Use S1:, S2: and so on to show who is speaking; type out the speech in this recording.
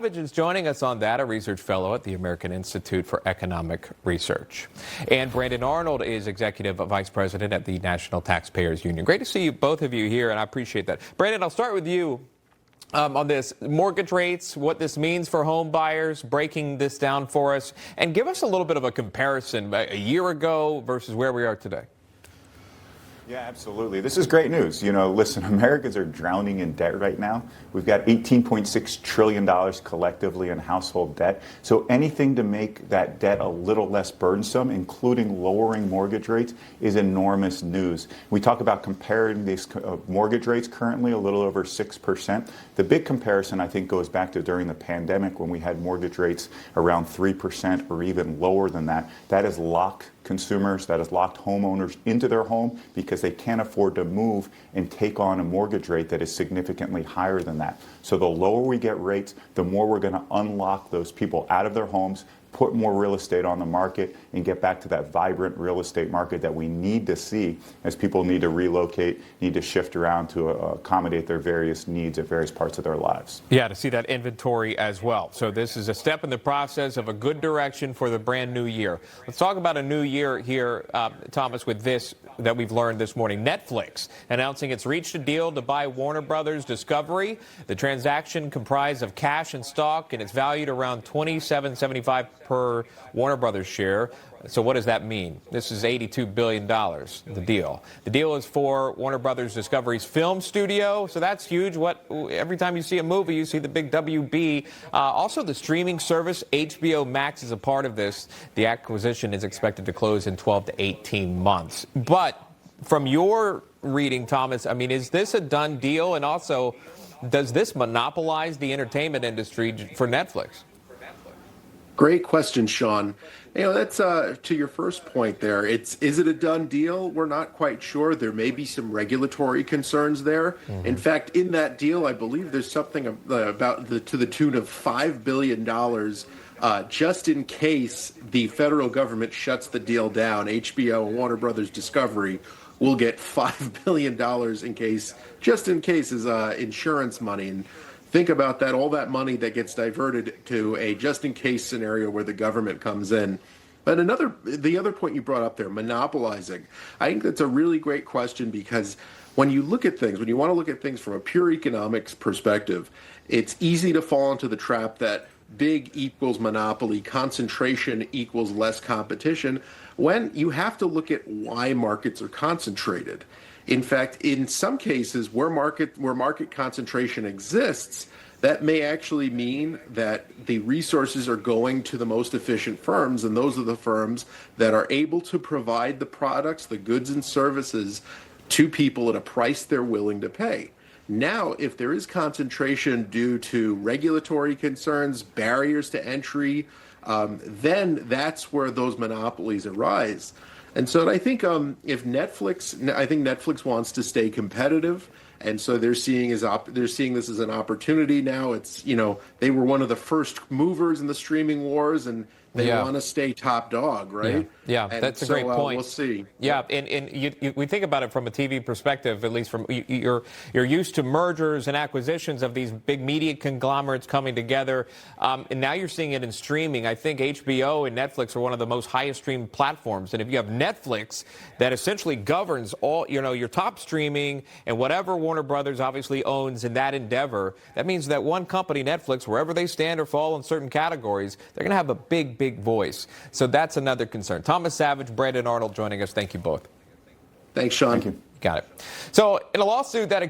S1: Savage is joining us on that, a research fellow at the American Institute for Economic Research. And Brandon Arnold is executive vice president at the National Taxpayers Union. Great to see you, both of you here, and I appreciate that. Brandon, I'll start with you on this. Mortgage rates, what this means for home buyers, breaking this down for us, and give us a little bit of a comparison a year ago versus where we are today.
S2: Yeah, absolutely. This is great news. You know, listen, Americans are drowning in debt right now. We've got $18.6 trillion collectively in household debt. So anything to make that debt a little less burdensome, including lowering mortgage rates, is enormous news. We talk about comparing these mortgage rates currently, a little over 6%. The big comparison, I think, goes back to during the pandemic when we had mortgage rates around 3% or even lower than that. That has locked consumers, that has locked homeowners into their home because they can't afford to move and take on a mortgage rate that is significantly higher than that. So the lower we get rates, the more we're going to unlock those people out of their homes, put more real estate on the market, and get back to that vibrant real estate market that we need to see as people need to relocate, need to shift around to accommodate their various needs at various parts of their lives.
S1: Yeah, to see that inventory as well. So this is a step in the process of a good direction for the brand new year. Let's talk about a new year here, Thomas, with this that we've learned this morning. Netflix announcing it's reached a deal to buy Warner Brothers Discovery. The transaction comprised of cash and stock, and it's valued around $27.75 per Warner Brothers share. So what does that mean? This is $82 billion, the deal. The deal is for Warner Brothers Discovery's film studio, so that's huge. Every time you see a movie, you see the big WB. Also, the streaming service, HBO Max, is a part of this. The acquisition is expected to close in 12 to 18 months. But from your reading, Thomas, I mean, is this a done deal? And also, does this monopolize the entertainment industry for Netflix?
S3: Great question, Sean. You know, that's to your first point there. Is it a done deal? We're not quite sure. There may be some regulatory concerns there. Mm-hmm. In fact, in that deal, I believe there's something about to the tune of $5 billion just in case the federal government shuts the deal down. HBO and Warner Brothers Discovery will get $5 billion just in case is insurance money. And think about that, all that money that gets diverted to a just-in-case scenario where the government comes in. But the other point you brought up there, monopolizing, I think that's a really great question because when you want to look at things from a pure economics perspective, it's easy to fall into the trap that big equals monopoly, concentration equals less competition, when you have to look at why markets are concentrated. In fact, in some cases where market concentration exists, that may actually mean that the resources are going to the most efficient firms, and those are the firms that are able to provide the products, the goods and services to people at a price they're willing to pay. Now, if there is concentration due to regulatory concerns, barriers to entry, then that's where those monopolies arise. And so I think Netflix wants to stay competitive, and so they're seeing this as an opportunity now. It's, you know, they were one of the first movers in the streaming wars, and they want to stay top dog, right?
S1: Yeah, that's a great point.
S3: We'll see.
S1: Yeah, and we think about it from a TV perspective, at least from you're used to mergers and acquisitions of these big media conglomerates coming together, and now you're seeing it in streaming. I think HBO and Netflix are one of the most highest streamed platforms, and if you have Netflix that essentially governs all, you know, your top streaming and whatever Warner Brothers obviously owns in that endeavor, that means that one company, Netflix, wherever they stand or fall in certain categories, they're going to have a big voice. So that's another concern. Thomas Savage, Brandon Arnold joining us. Thank you both.
S3: Thanks, Sean.
S2: Thank you.
S1: Got it. So in a lawsuit that